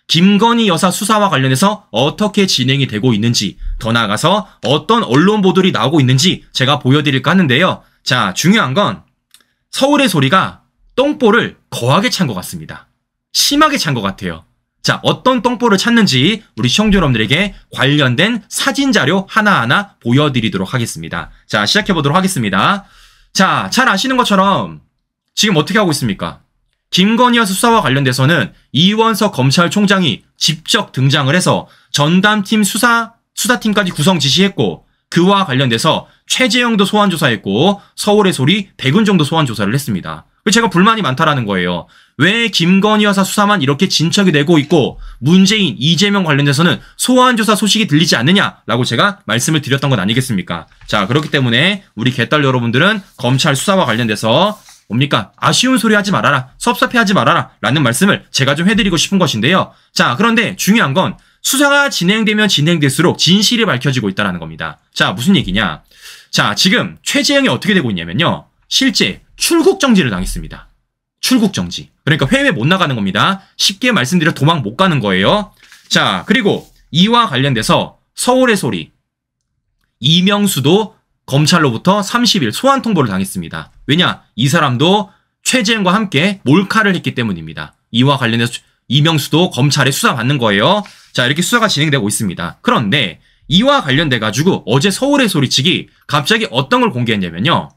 김건희 여사 수사와 관련해서 어떻게 진행이 되고 있는지, 더 나아가서 어떤 언론 보도들이 나오고 있는지 제가 보여드릴까 하는데요. 자, 중요한 건 서울의 소리가 똥볼을 거하게 찬 것 같습니다. 심하게 찬 것 같아요. 자, 어떤 똥볼을 찾는지 우리 시청자 여러분들에게 관련된 사진 자료 하나하나 보여드리도록 하겠습니다. 자, 시작해보도록 하겠습니다. 자, 잘 아시는 것처럼 지금 어떻게 하고 있습니까? 김건희 여사 수사와 관련돼서는 이원석 검찰총장이 직접 등장을 해서 전담팀 수사팀까지 구성 지시했고, 그와 관련돼서 최재형도 소환 조사했고 서울의 소리 100은 정도 소환 조사를 했습니다. 제가 불만이 많다라는 거예요. 왜 김건희 여사 수사만 이렇게 진척이 되고 있고 문재인, 이재명 관련돼서는 소환 조사 소식이 들리지 않느냐라고 제가 말씀을 드렸던 건 아니겠습니까? 자, 그렇기 때문에 우리 개딸 여러분들은 검찰 수사와 관련돼서 뭡니까? 아쉬운 소리 하지 말아라, 섭섭해하지 말아라 라는 말씀을 제가 좀 해드리고 싶은 것인데요. 자, 그런데 중요한 건 수사가 진행되면 진행될수록 진실이 밝혀지고 있다는 겁니다. 자, 무슨 얘기냐? 자, 지금 최재형이 어떻게 되고 있냐면요, 실제 출국 정지를 당했습니다. 출국 정지. 그러니까 해외 못 나가는 겁니다. 쉽게 말씀드려 도망 못 가는 거예요. 자, 그리고 이와 관련돼서 서울의 소리 이명수도 검찰로부터 30일 소환 통보를 당했습니다. 왜냐? 이 사람도 최재형과 함께 몰카를 했기 때문입니다. 이와 관련해서 이명수도 검찰에 수사받는 거예요. 자, 이렇게 수사가 진행되고 있습니다. 그런데 이와 관련돼 가지고 어제 서울의 소리 측이 갑자기 어떤 걸 공개했냐면요,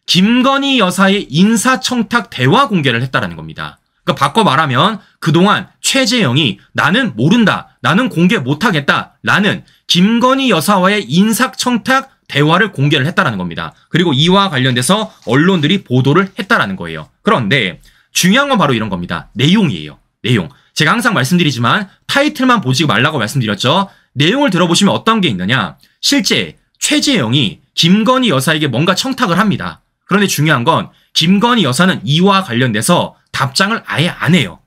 김건희 여사의 인사청탁 대화 공개를 했다라는 겁니다. 그러니까 바꿔 말하면 그동안 최재형이 나는 모른다, 나는 공개 못하겠다 라는 김건희 여사와의 인사청탁 대화를 공개를 했다라는 겁니다. 그리고 이와 관련돼서 언론들이 보도를 했다라는 거예요. 그런데 중요한 건 바로 이런 겁니다. 내용이에요. 내용. 제가 항상 말씀드리지만 타이틀만 보지 말라고 말씀드렸죠. 내용을 들어보시면 어떤 게 있느냐. 실제 최재형이 김건희 여사에게 뭔가 청탁을 합니다. 그런데 중요한 건 김건희 여사는 이와 관련돼서 답장을 아예 안 해요.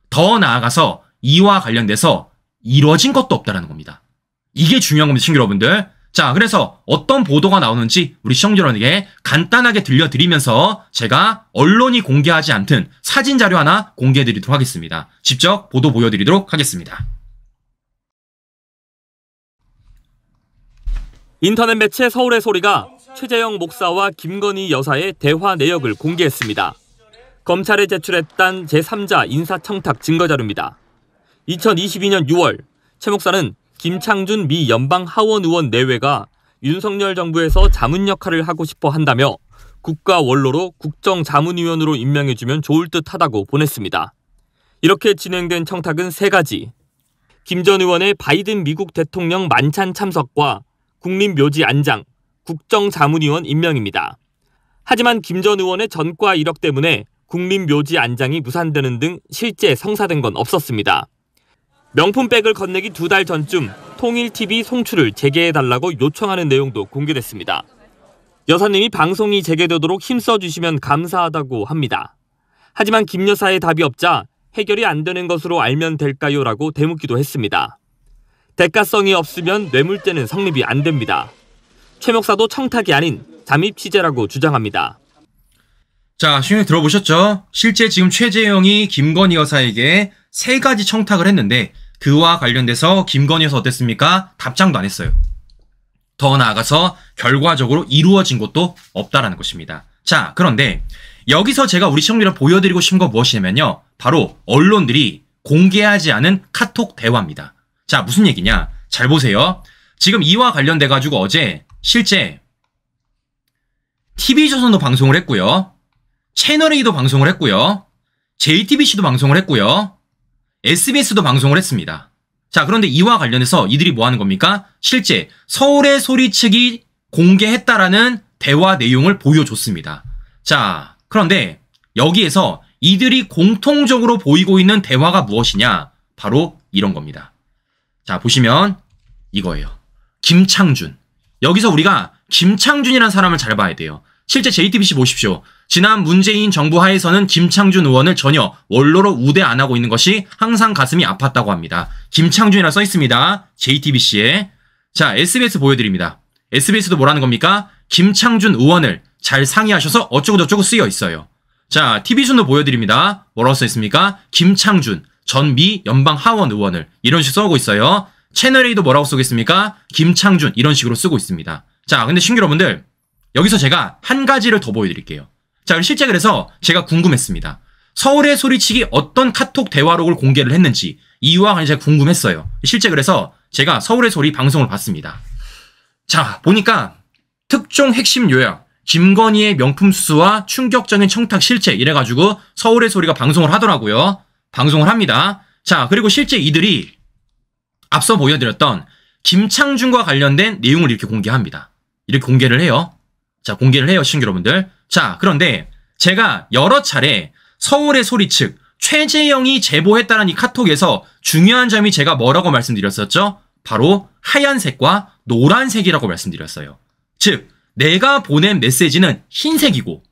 더 나아가서 이와 관련돼서 이루어진 것도 없다는 겁니다. 이게 중요한 겁니다, 시청자 여러분들. 자, 그래서 어떤 보도가 나오는지 우리 시청자 여러분에게 간단하게 들려드리면서 제가 언론이 공개하지 않던 사진 자료 하나 공개해드리도록 하겠습니다. 직접 보도 보여드리도록 하겠습니다. 인터넷 매체 서울의 소리가 최재형 목사와 김건희 여사의 대화 내역을 공개했습니다. 검찰에 제출했던 제3자 인사청탁 증거자료입니다. 2022년 6월 최 목사는 김창준 미 연방 하원 의원 내외가 윤석열 정부에서 자문 역할을 하고 싶어 한다며 국가 원로로 국정자문위원으로 임명해주면 좋을 듯하다고 보냈습니다. 이렇게 진행된 청탁은 3가지. 김 전 의원의 바이든 미국 대통령 만찬 참석과 국립묘지 안장, 국정자문위원 임명입니다. 하지만 김 전 의원의 전과 이력 때문에 국립묘지 안장이 무산되는 등 실제 성사된 건 없었습니다. 명품백을 건네기 2달 전쯤 통일TV 송출을 재개해달라고 요청하는 내용도 공개됐습니다. 여사님이 방송이 재개되도록 힘써주시면 감사하다고 합니다. 하지만 김 여사의 답이 없자 해결이 안 되는 것으로 알면 될까요? 라고 되묻기도 했습니다. 대가성이 없으면 뇌물죄는 성립이 안 됩니다. 최 목사도 청탁이 아닌 잠입 취재라고 주장합니다. 자, 시청자 들어보셨죠? 실제 지금 최재형이 김건희 여사에게 3가지 청탁을 했는데 그와 관련돼서 김건희 여사 어땠습니까? 답장도 안 했어요. 더 나아가서 결과적으로 이루어진 것도 없다라는 것입니다. 자, 그런데 여기서 제가 우리 시청자를 보여드리고 싶은 건 무엇이냐면요, 바로 언론들이 공개하지 않은 카톡 대화입니다. 자, 무슨 얘기냐? 잘 보세요. 지금 이와 관련돼 가지고 어제 실제 TV조선도 방송을 했고요, 채널A도 방송을 했고요, JTBC도 방송을 했고요, SBS도 방송을 했습니다. 자, 그런데 이와 관련해서 이들이 뭐 하는 겁니까? 실제 서울의 소리 측이 공개했다라는 대화 내용을 보여줬습니다. 자, 그런데 여기에서 이들이 공통적으로 보이고 있는 대화가 무엇이냐? 바로 이런 겁니다. 자, 보시면 이거예요. 김창준. 여기서 우리가 김창준이라는 사람을 잘 봐야 돼요. 실제 JTBC 보십시오. 지난 문재인 정부 하에서는 김창준 의원을 전혀 원로로 우대 안 하고 있는 것이 항상 가슴이 아팠다고 합니다. 김창준이라 써 있습니다. JTBC에. 자, SBS 보여드립니다. SBS도 뭐라는 겁니까? 김창준 의원을 잘 상의하셔서 어쩌고저쩌고 쓰여 있어요. 자, TV순도 보여드립니다. 뭐라고 써 있습니까? 김창준 전 미 연방 하원 의원을 이런 식으로 써오고 있어요. 채널A도 뭐라고 쓰고 있습니까? 김창준 이런 식으로 쓰고 있습니다. 자, 근데 신규 여러분들 여기서 제가 한 가지를 더 보여드릴게요. 자, 실제 그래서 제가 궁금했습니다. 서울의 소리치기 어떤 카톡 대화록을 공개를 했는지 이유와 관련해서 궁금했어요. 실제 그래서 제가 서울의 소리 방송을 봤습니다. 자, 보니까 특종 핵심 요약, 김건희의 명품 수수와 충격적인 청탁 실체 이래가지고 서울의 소리가 방송을 하더라고요. 방송을 합니다. 자, 그리고 실제 이들이 앞서 보여드렸던 김창준과 관련된 내용을 이렇게 공개합니다. 이렇게 공개를 해요. 자, 공개를 해요, 시청자 여러분들. 자, 그런데 제가 여러 차례 서울의 소리 측 최재영이 제보했다는 이 카톡에서 중요한 점이 제가 뭐라고 말씀드렸었죠? 바로 하얀색과 노란색이라고 말씀드렸어요. 즉, 내가 보낸 메시지는 흰색이고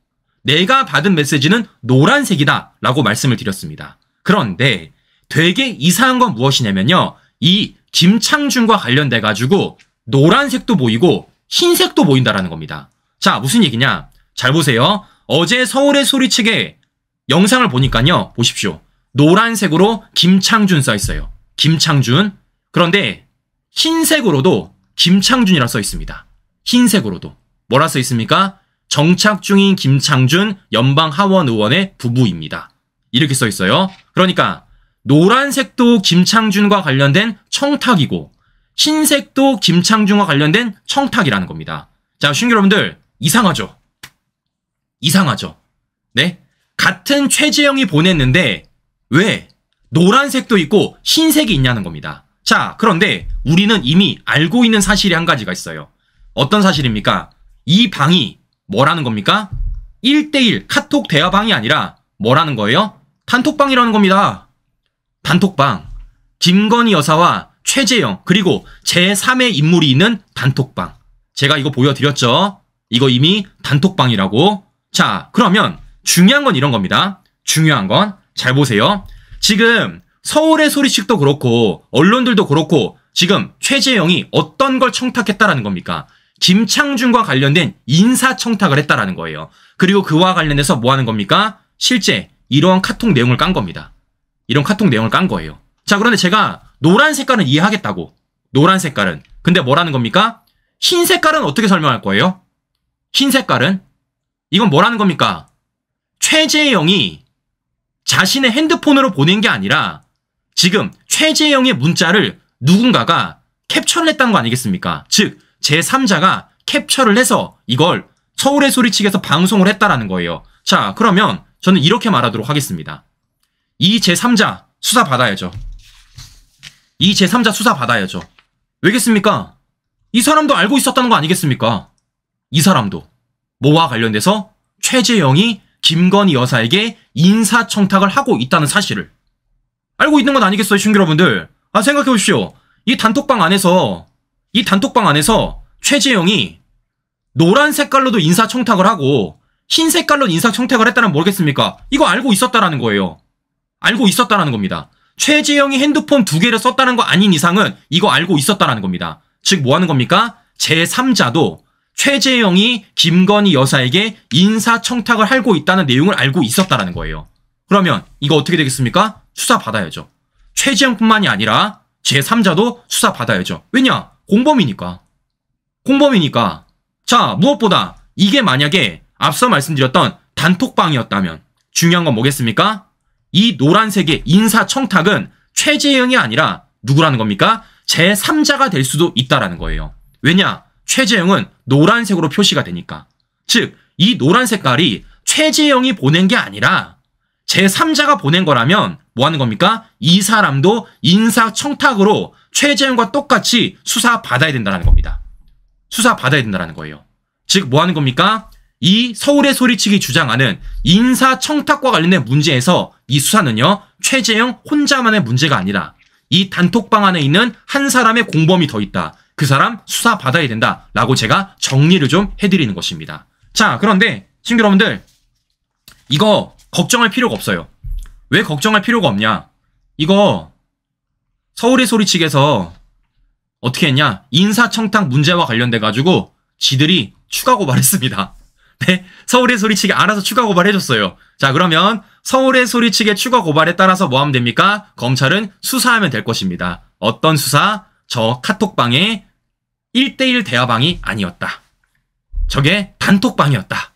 내가 받은 메시지는 노란색이다 라고 말씀을 드렸습니다. 그런데 되게 이상한 건 무엇이냐면요. 이 김창준과 관련돼 가지고 노란색도 보이고 흰색도 보인다라는 겁니다. 자, 무슨 얘기냐? 잘 보세요. 어제 서울의 소리 측의 영상을 보니까요. 보십시오. 노란색으로 김창준 써 있어요. 김창준. 그런데 흰색으로도 김창준이라 써 있습니다. 흰색으로도. 뭐라 써 있습니까? 정착 중인 김창준 연방 하원 의원의 부부입니다. 이렇게 써 있어요. 그러니까 노란색도 김창준과 관련된 청탁이고 흰색도 김창준과 관련된 청탁이라는 겁니다. 자, 시청자 여러분들 이상하죠? 이상하죠? 네? 같은 최재형이 보냈는데 왜 노란색도 있고 흰색이 있냐는 겁니다. 자, 그런데 우리는 이미 알고 있는 사실이 한 가지가 있어요. 어떤 사실입니까? 이 방이 뭐라는 겁니까? 1대1 카톡 대화방이 아니라 뭐라는 거예요? 단톡방이라는 겁니다. 단톡방. 김건희 여사와 최재형 그리고 제3의 인물이 있는 단톡방. 제가 이거 보여드렸죠? 이거 이미 단톡방이라고. 자, 그러면 중요한 건 이런 겁니다. 중요한 건 잘 보세요. 지금 서울의 소리 측도 그렇고 언론들도 그렇고 지금 최재형이 어떤 걸 청탁했다라는 겁니까? 김창준과 관련된 인사청탁을 했다라는 거예요. 그리고 그와 관련해서 뭐 하는 겁니까? 실제 이러한 카톡 내용을 깐 겁니다. 이런 카톡 내용을 깐 거예요. 자, 그런데 제가 노란 색깔은 이해하겠다고. 노란 색깔은. 근데 뭐라는 겁니까? 흰 색깔은 어떻게 설명할 거예요? 흰 색깔은? 이건 뭐라는 겁니까? 최재형이 자신의 핸드폰으로 보낸 게 아니라 지금 최재형의 문자를 누군가가 캡처를 했다는 거 아니겠습니까? 즉 제3자가 캡처를 해서 이걸 서울의 소리 측에서 방송을 했다라는 거예요. 자, 그러면 저는 이렇게 말하도록 하겠습니다. 이 제3자 수사 받아야죠. 이 제3자 수사 받아야죠. 왜겠습니까? 이 사람도 알고 있었다는 거 아니겠습니까? 이 사람도 뭐와 관련돼서 최재형이 김건희 여사에게 인사청탁을 하고 있다는 사실을 알고 있는 건 아니겠어요, 시청자 여러분들? 아, 생각해 보십시오. 이 단톡방 안에서 최재형이 노란 색깔로도 인사청탁을 하고 흰 색깔로 인사청탁을 했다는 모르겠습니까? 이거 알고 있었다라는 거예요. 알고 있었다라는 겁니다. 최재형이 핸드폰 2개를 썼다는 거 아닌 이상은 이거 알고 있었다라는 겁니다. 즉 뭐 하는 겁니까? 제3자도 최재형이 김건희 여사에게 인사청탁을 하고 있다는 내용을 알고 있었다라는 거예요. 그러면 이거 어떻게 되겠습니까? 수사 받아야죠. 최재형뿐만이 아니라 제3자도 수사 받아야죠. 왜냐? 공범이니까. 공범이니까. 자, 무엇보다 이게 만약에 앞서 말씀드렸던 단톡방이었다면 중요한 건 뭐겠습니까? 이 노란색의 인사청탁은 최재형이 아니라 누구라는 겁니까? 제3자가 될 수도 있다라는 거예요. 왜냐? 최재형은 노란색으로 표시가 되니까. 즉, 이 노란 색깔이 최재형이 보낸 게 아니라 제3자가 보낸 거라면 뭐 하는 겁니까? 이 사람도 인사청탁으로 최재형과 똑같이 수사 받아야 된다는 겁니다. 수사 받아야 된다는 거예요. 즉, 뭐 하는 겁니까? 이 서울의 소리 측이 주장하는 인사청탁과 관련된 문제에서 이 수사는요, 최재형 혼자만의 문제가 아니라 이 단톡방 안에 있는 한 사람의 공범이 더 있다. 그 사람 수사 받아야 된다라고 제가 정리를 좀 해드리는 것입니다. 자, 그런데 친구 여러분들 이거 걱정할 필요가 없어요. 왜 걱정할 필요가 없냐? 이거 서울의 소리 측에서 어떻게 했냐? 인사청탁 문제와 관련돼 가지고 지들이 추가 고발했습니다. 네, 서울의 소리 측이 알아서 추가 고발해줬어요. 자, 그러면 서울의 소리 측의 추가 고발에 따라서 뭐 하면 됩니까? 검찰은 수사하면 될 것입니다. 어떤 수사? 저 카톡방의 1대1 대화방이 아니었다. 저게 단톡방이었다.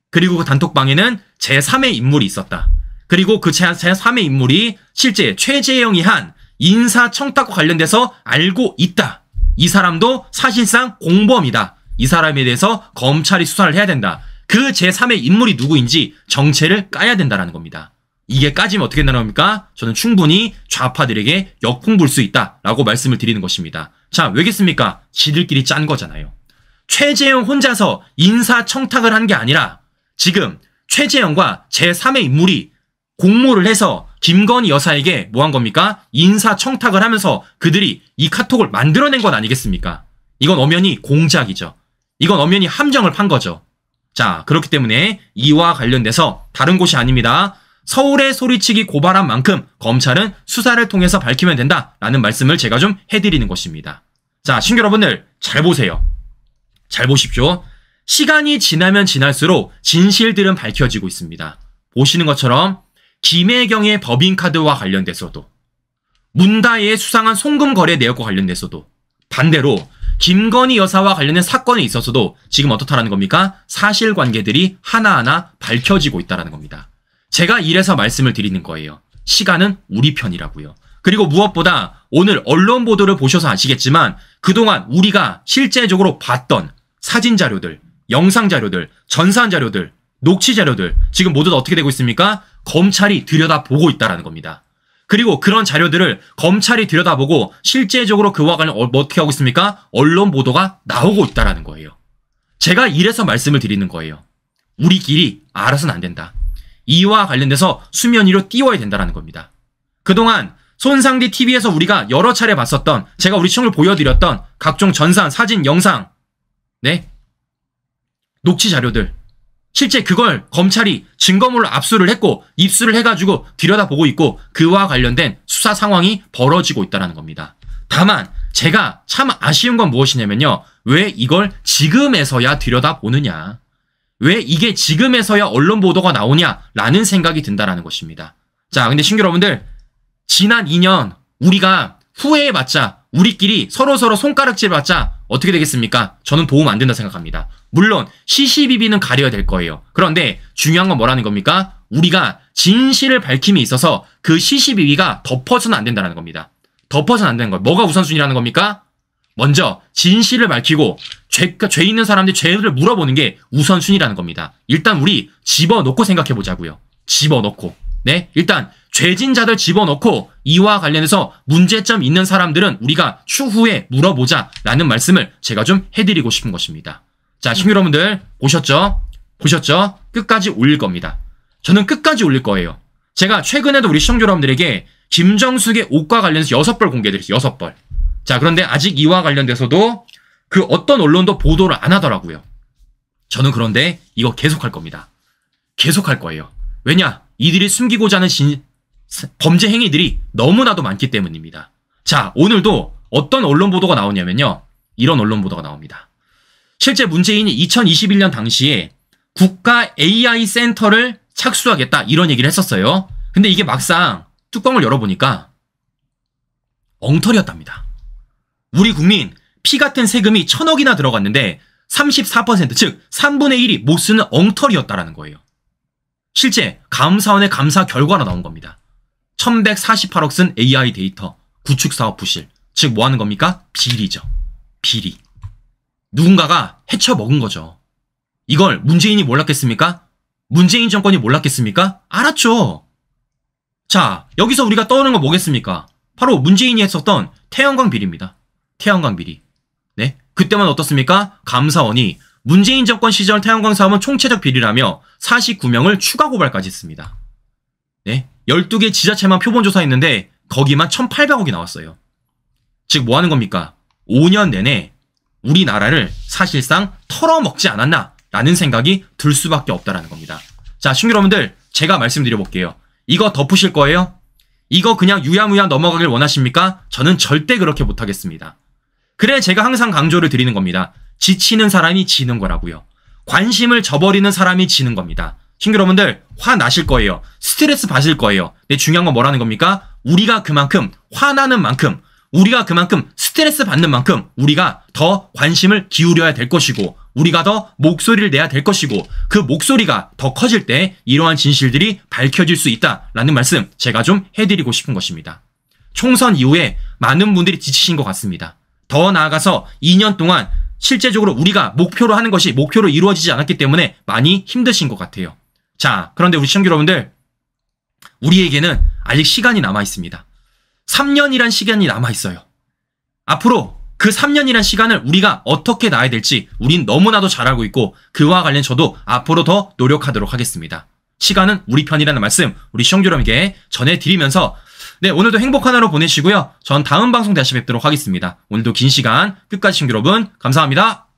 그리고 그 단톡방에는 제3의 인물이 있었다. 그리고 그 제3의 인물이 실제 최재형이 한 인사청탁과 관련돼서 알고 있다. 이 사람도 사실상 공범이다. 이 사람에 대해서 검찰이 수사를 해야 된다. 그 제3의 인물이 누구인지 정체를 까야 된다는 겁니다. 이게 까지면 어떻게 된다는 겁니까? 저는 충분히 좌파들에게 역풍 불 수 있다라고 말씀을 드리는 것입니다. 자, 왜겠습니까? 지들끼리 짠 거잖아요. 최재형 혼자서 인사청탁을 한 게 아니라 지금 최재형과 제3의 인물이 공모를 해서 김건희 여사에게 뭐 한 겁니까? 인사청탁을 하면서 그들이 이 카톡을 만들어낸 것 아니겠습니까? 이건 엄연히 공작이죠. 이건 엄연히 함정을 판 거죠. 자, 그렇기 때문에 이와 관련돼서 다른 곳이 아닙니다. 서울의 소리치기 고발한 만큼 검찰은 수사를 통해서 밝히면 된다라는 말씀을 제가 좀 해드리는 것입니다. 자, 신규 여러분들 잘 보세요. 잘 보십시오. 시간이 지나면 지날수록 진실들은 밝혀지고 있습니다. 보시는 것처럼 김혜경의 법인카드와 관련돼서도, 문다혜의 수상한 송금 거래 내역과 관련돼서도, 반대로 김건희 여사와 관련된 사건에 있어서도 지금 어떻다라는 겁니까? 사실관계들이 하나하나 밝혀지고 있다는 겁니다. 제가 이래서 말씀을 드리는 거예요. 시간은 우리 편이라고요. 그리고 무엇보다 오늘 언론 보도를 보셔서 아시겠지만 그동안 우리가 실제적으로 봤던 사진 자료들, 영상 자료들, 전산 자료들, 녹취 자료들 지금 모두 다 어떻게 되고 있습니까? 검찰이 들여다보고 있다는 겁니다. 그리고 그런 자료들을 검찰이 들여다보고 실제적으로 그와 관련 어떻게 하고 있습니까? 언론 보도가 나오고 있다는 거예요. 제가 이래서 말씀을 드리는 거예요. 우리끼리 알아서는 안 된다. 이와 관련돼서 수면 위로 띄워야 된다는 겁니다. 그동안 손상디 TV에서 우리가 여러 차례 봤었던, 제가 우리 시청을 보여드렸던 각종 전산, 사진, 영상, 네, 녹취 자료들, 실제 그걸 검찰이 증거물로 압수를 했고 입수를 해가지고 들여다보고 있고 그와 관련된 수사 상황이 벌어지고 있다는 겁니다. 다만 제가 참 아쉬운 건 무엇이냐면요. 왜 이걸 지금에서야 들여다보느냐, 왜 이게 지금에서야 언론 보도가 나오냐라는 생각이 든다는 것입니다. 자, 근데 신규 여러분들, 지난 2년 우리가 후회해봤자, 우리끼리 서로서로 손가락질해봤자 어떻게 되겠습니까? 저는 도움 안 된다 생각합니다. 물론 시시비비는 가려야 될 거예요. 그런데 중요한 건 뭐라는 겁니까? 우리가 진실을 밝힘에 있어서 그 시시비비가 덮어서는 안 된다는 겁니다. 덮어서는 안 되는 거예요. 뭐가 우선순위라는 겁니까? 먼저 진실을 밝히고 죄 있는 사람들이 죄를 물어보는 게 우선순위라는 겁니다. 일단 우리 집어넣고 생각해보자고요. 집어넣고. 네, 일단 죄진 자들 집어넣고 이와 관련해서 문제점 있는 사람들은 우리가 추후에 물어보자라는 말씀을 제가 좀 해드리고 싶은 것입니다. 자, 신규 여러분들 보셨죠? 보셨죠? 끝까지 올릴 겁니다. 저는 끝까지 올릴 거예요. 제가 최근에도 우리 시청자 여러분들에게 김정숙의 옷과 관련해서 6벌 공개해드렸어요. 6벌. 자, 그런데 아직 이와 관련돼서도 그 어떤 언론도 보도를 안 하더라고요. 저는 그런데 이거 계속할 겁니다. 계속할 거예요. 왜냐? 이들이 숨기고자 하는 범죄 행위들이 너무나도 많기 때문입니다. 자, 오늘도 어떤 언론 보도가 나오냐면요. 이런 언론 보도가 나옵니다. 실제 문재인이 2021년 당시에 국가 AI 센터를 착수하겠다 이런 얘기를 했었어요. 근데 이게 막상 뚜껑을 열어보니까 엉터리였답니다. 우리 국민 피 같은 세금이 1,000억이나 들어갔는데 34%, 즉 3분의 1이 못 쓰는 엉터리였다라는 거예요. 실제 감사원의 감사 결과로 나온 겁니다. 1,148억 쓴 AI 데이터 구축 사업 부실. 즉 뭐 하는 겁니까? 비리죠. 비리. 누군가가 헤쳐먹은 거죠. 이걸 문재인이 몰랐겠습니까? 문재인 정권이 몰랐겠습니까? 알았죠. 자, 여기서 우리가 떠오르는 건 뭐겠습니까? 바로 문재인이 했었던 태양광 비리입니다. 태양광 비리. 네, 그때만 어떻습니까? 감사원이 문재인 정권 시절 태양광 사업은 총체적 비리라며 49명을 추가 고발까지 했습니다. 네, 12개 지자체만 표본 조사했는데 거기만 1,800억이 나왔어요. 즉 뭐 하는 겁니까? 5년 내내 우리나라를 사실상 털어먹지 않았나 라는 생각이 들 수밖에 없다라는 겁니다. 자, 신규 여러분들, 제가 말씀드려볼게요. 이거 덮으실 거예요? 이거 그냥 유야무야 넘어가길 원하십니까? 저는 절대 그렇게 못하겠습니다. 그래 제가 항상 강조를 드리는 겁니다. 지치는 사람이 지는 거라고요. 관심을 저버리는 사람이 지는 겁니다. 친구 여러분들, 화나실 거예요. 스트레스 받을 거예요. 근데 중요한 건 뭐라는 겁니까? 우리가 그만큼 화나는 만큼, 우리가 그만큼 스트레스 받는 만큼 우리가 더 관심을 기울여야 될 것이고, 우리가 더 목소리를 내야 될 것이고, 그 목소리가 더 커질 때 이러한 진실들이 밝혀질 수 있다라는 말씀 제가 좀 해드리고 싶은 것입니다. 총선 이후에 많은 분들이 지치신 것 같습니다. 더 나아가서 2년 동안 실제적으로 우리가 목표로 하는 것이 목표로 이루어지지 않았기 때문에 많이 힘드신 것 같아요. 자, 그런데 우리 시청자 여러분들, 우리에게는 아직 시간이 남아 있습니다. 3년이란 시간이 남아 있어요. 앞으로 그 3년이란 시간을 우리가 어떻게 나야 될지 우린 너무나도 잘 알고 있고, 그와 관련 저도 앞으로 더 노력하도록 하겠습니다. 시간은 우리 편이라는 말씀 우리 시청자 여러분에게 전해드리면서, 네, 오늘도 행복한 하루 보내시고요. 전 다음 방송 다시 뵙도록 하겠습니다. 오늘도 긴 시간 끝까지 시청자 여러분 감사합니다.